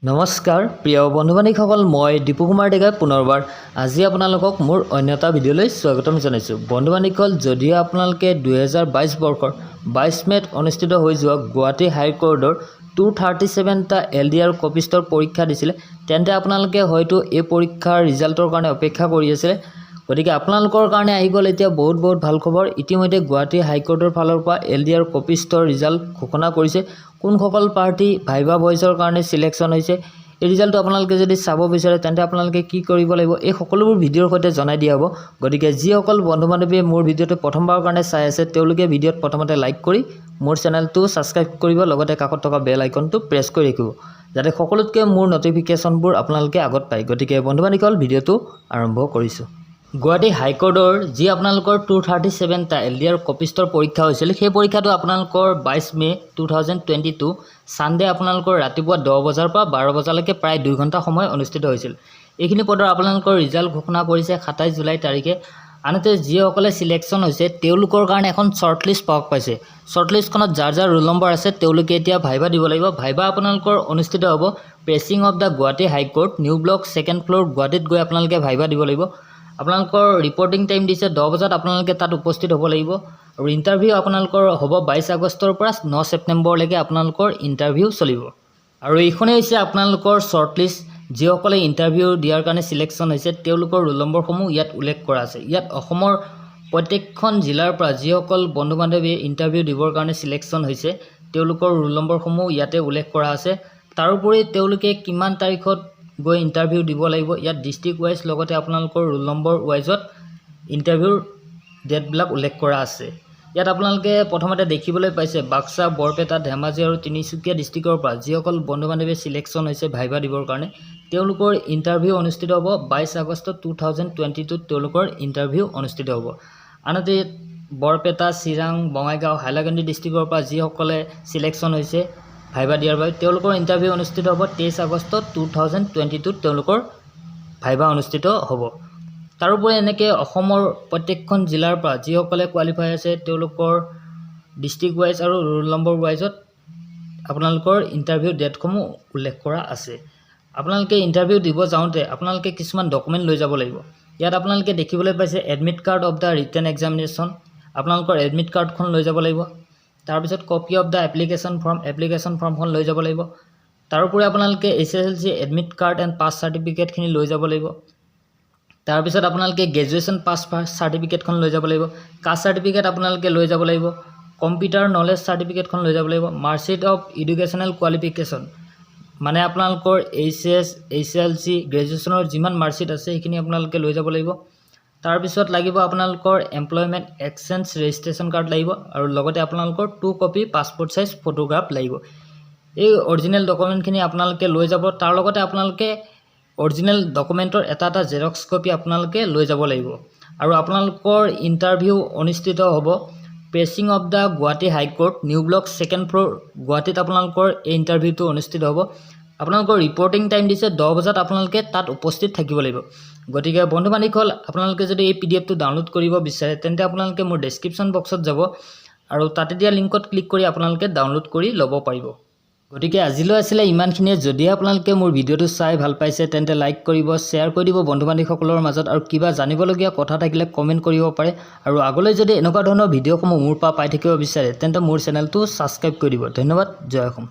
নমস্কাৰ প্ৰিয় বন্ধু-বান্ধৱীসকল, মই দীপু কুমাৰ ডেকাই পুনৰবাৰ আজি আপোনালোকক মোৰ অন্য এটা ভিডিঅ'লৈ স্বাগতম জনাইছোঁ। বন্ধু-বান্ধৱীসকল, যদিও আপোনালোকে 2022 বৰ্ষৰ 22 মেত অনুষ্ঠিত হৈ যোৱা গুৱাহাটী হাইকোৰ্টৰ 237টা LDR কপিষ্টৰ পৰীক্ষা দিছিলে, তেন্তে আপোনালোকে হয়তো এই পৰীক্ষাৰ ৰিজাল্টৰ কাৰণে অপেক্ষা কৰি আছে। গতিকে আপোনালোকৰ কাৰণে আহি গ'ল এতিয়া বহুত ভাল খবৰ। ইতিমধ্যে গুৱাহাটী হাইকোৰ্টৰ ফালৰ পৰা LDR কপিষ্টৰ ৰিজাল্ট ঘোষণা কৰিছে। কোনসকল প্ৰাৰ্থী ভাইভা ভইচৰ কাৰণে সিলেকশ্যন হৈছে, এই ৰিজাল্টটো আপোনালোকে যদি চাব বিচাৰে তেন্তে আপোনালোকে কি কৰিব লাগিব, এই সকলোবোৰ ভিডিঅ'ৰ সৈতে জনাই দিয়া হ'ব। গতিকে যিসকল বন্ধু-বান্ধৱীয়ে মোৰ ভিডিঅ'টো প্ৰথমবাৰৰ কাৰণে চাই আছে, তেওঁলোকে ভিডিঅ'ত প্ৰথমতে লাইক কৰি মোৰ চেনেলটো ছাবস্ক্ৰাইব কৰিব, লগতে কাষত থকা বেল আইকনটো প্ৰেছ কৰি ৰাখিব, যাতে সকলোতকৈ মোৰ নটিফিকেশ্যনবোৰ আপোনালোকে আগত পায়। গতিকে বন্ধু-বান্ধৱীসকল, ভিডিঅ'টো আৰম্ভ কৰিছোঁ। গুৱাহাটী হাইকোৰ্টৰ যি আপোনালোকৰ 237টা LDR কপিষ্টৰ পৰীক্ষা হৈছিল, সেই পৰীক্ষাটো আপোনালোকৰ 22 মে 2022 ছানডে আপোনালোকৰ ৰাতিপুৱা 10 বজাৰ পৰা 12 বজালৈকে প্ৰায় 2 ঘণ্টা সময় অনুষ্ঠিত হৈছিল। এইখিনি পদৰ আপোনালোকৰ ৰিজাল্ট ঘোষণা কৰিছে 27 জুলাই তাৰিখে। আনহাতে যিসকলে চিলেকশ্যন হৈছে তেওঁলোকৰ কাৰণে এখন শ্বৰ্টলিষ্ট প্ৰকাশ পাইছে। শ্বৰ্টলিষ্টখনত যাৰ ৰোল নম্বৰ আছে তেওঁলোকে এতিয়া ভাইভা দিব লাগিব। ভাইভা আপোনালোকৰ অনুষ্ঠিত হ'ব pressing of the Guwahati high court, new block, 2nd floor, গুৱাহাটীত গৈ আপোনালোকে ভাইভা দিব লাগিব। আপোনালোকৰ ৰিপৰ্টিং টাইম দিছে 10 বজাত আপোনালোকে তাত উপস্থিত হ'ব লাগিব। আৰু ইণ্টাৰভিউ আপোনালোকৰ হ'ব 22 আগষ্টৰ পৰা 9 ছেপ্টেম্বৰলৈকে আপোনালোকৰ ইণ্টাৰভিউ চলিব। আৰু এইখনেই হৈছে আপোনালোকৰ শ্বৰ্টলিষ্ট। যিসকলে ইণ্টাৰভিউ দিয়াৰ কাৰণে চিলেকশ্যন হৈছে তেওঁলোকৰ ৰোল নম্বৰসমূহ ইয়াত উল্লেখ কৰা আছে। ইয়াত অসমৰ প্ৰত্যেকখন জিলাৰ পৰা যিসকল বন্ধু-বান্ধৱীয়ে ইণ্টাৰভিউ দিবৰ কাৰণে চিলেকশ্যন হৈছে তেওঁলোকৰ ৰোল নম্বৰসমূহ ইয়াতে উল্লেখ কৰা আছে। তাৰোপৰি তেওঁলোকে কিমান তাৰিখত গৈ ইণ্টাৰভিউ দিব লাগিব, ইয়াত ডিষ্ট্ৰিক্ট ৱাইজ লগতে আপোনালোকৰ ৰোল নম্বৰ ৱাইজত ইণ্টাৰভিউৰ ডেটবিলাক উল্লেখ কৰা আছে। ইয়াত আপোনালোকে প্ৰথমতে দেখিবলৈ পাইছে বাক্সা, বৰপেটা, ধেমাজি আৰু তিনিচুকীয়া ডিষ্ট্ৰিক্টৰ পৰা যিসকল বন্ধু-বান্ধৱীয়ে চিলেকশ্যন হৈছে ভাইভা দিবৰ কাৰণে, তেওঁলোকৰ ইণ্টাৰভিউ অনুষ্ঠিত হ'ব 22 আগষ্ট 2022 তেওঁলোকৰ ইণ্টাৰভিউ অনুষ্ঠিত হ'ব। আনহাতে বৰপেটা, চিৰাং, বঙাইগাঁও, হাইলাকান্দি ডিষ্ট্ৰিক্টৰ পৰা যিসকলে চিলেকশ্যন হৈছে ভাইভা দিয়াৰ বাবে তেওঁলোকৰ ইণ্টাৰভিউ অনুষ্ঠিত হ'ব 23 আগষ্ট 2022 তেওঁলোকৰ ভাইভা অনুষ্ঠিত হ'ব। তাৰোপৰি এনেকৈ অসমৰ প্ৰত্যেকখন জিলাৰ পৰা যিসকলে কোৱালিফাই আছে তেওঁলোকৰ ডিষ্ট্ৰিক্ট ৱাইজ আৰু ৰোল নম্বৰ ৱাইজত আপোনালোকৰ ইণ্টাৰভিউ ডেটসমূহ উল্লেখ কৰা আছে। আপোনালোকে ইণ্টাৰভিউ দিব যাওঁতে আপোনালোকে কিছুমান ডকুমেণ্ট লৈ যাব লাগিব। ইয়াত আপোনালোকে দেখিবলৈ পাইছে admit card of the written examination, আপোনালোকৰ এডমিট কাৰ্ডখন লৈ যাব লাগিব। তাৰপিছত কপি অফ দ্য এপ্লিকেশ্যন ফৰ্মখন লৈ যাব লাগিব। তাৰোপৰি আপোনালোকে SSLC এডমিট কাৰ্ড এণ্ড পাছ চাৰ্টিফিকেটখিনি লৈ যাব লাগিব। তাৰপিছত আপোনালোকে গ্ৰেজুৱেশ্যন পাছ চাৰ্টিফিকেটখন লৈ যাব লাগিব। কাষ্ট চাৰ্টিফিকেট আপোনালোকে লৈ যাব লাগিব। কম্পিউটাৰ নলেজ চাৰ্টিফিকেটখন লৈ যাব লাগিব। মাৰ্কশ্বিট অফ এডুকেশ্যনেল কোৱালিফিকেশ্যন, মানে আপোনালোকৰ HS, SSLC, গ্ৰেজুৱেশ্যনৰ যিমান মাৰ্কশ্বিট আছে সেইখিনি আপোনালোকে লৈ যাব লাগিব। তাৰপিছত লাগিব আপোনালোকৰ এমপ্লয়মেণ্ট এক্সচেঞ্জ ৰেজিষ্ট্ৰেশ্যন কাৰ্ড লাগিব, আৰু লগতে আপোনালোকৰ 2 কপি পাছপৰ্ট চাইজ ফটোগ্ৰাফ লাগিব। এই অৰিজিনেল ডকুমেণ্টখিনি আপোনালোকে লৈ যাব। তাৰ লগতে আপোনালোকে অৰিজিনেল ডকুমেণ্টৰ এটা জেৰক্স কপি আপোনালোকে লৈ যাব লাগিব। আৰু আপোনালোকৰ ইণ্টাৰভিউ অনুষ্ঠিত হ'ব pressing of the Guwahati high court, new block, 2nd floor, গুৱাহাটীত আপোনালোকৰ এই ইণ্টাৰভিউটো অনুষ্ঠিত হ'ব। আপোনালোকৰ ৰিপৰ্টিং টাইম দিছে 10 বজাত আপোনালোকে তাত উপস্থিত থাকিব লাগিব। গতিকে বন্ধু-বান্ধৱীসকল, আপোনালোকে যদি এই PDF টো ডাউনলোড কৰিব বিচাৰে তেন্তে আপোনালোকে মোৰ ডেছক্ৰিপশ্যন বক্সত যাব আৰু তাতে দিয়া লিংকত ক্লিক কৰি আপোনালোকে ডাউনলোড কৰি ল'ব পাৰিব। গতিকে আজিলৈ আছিলে ইমানখিনিয়ে। যদি আপোনালোকে মোৰ ভিডিঅ'টো চাই ভাল পাইছে তেন্তে লাইক কৰিব, শ্বেয়াৰ কৰি দিব বন্ধু-বান্ধৱীসকলৰ মাজত, আৰু কিবা জানিবলগীয়া কথা থাকিলে কমেণ্ট কৰিব পাৰে। আৰু আগলৈ যদি এনেকুৱা ধৰণৰ ভিডিঅ'সমূহ মোৰ পৰা পাই থাকিব বিচাৰে তেন্তে মোৰ চেনেলটো ছাবস্ক্ৰাইব কৰি দিব। ধন্যবাদ। জয় অসম।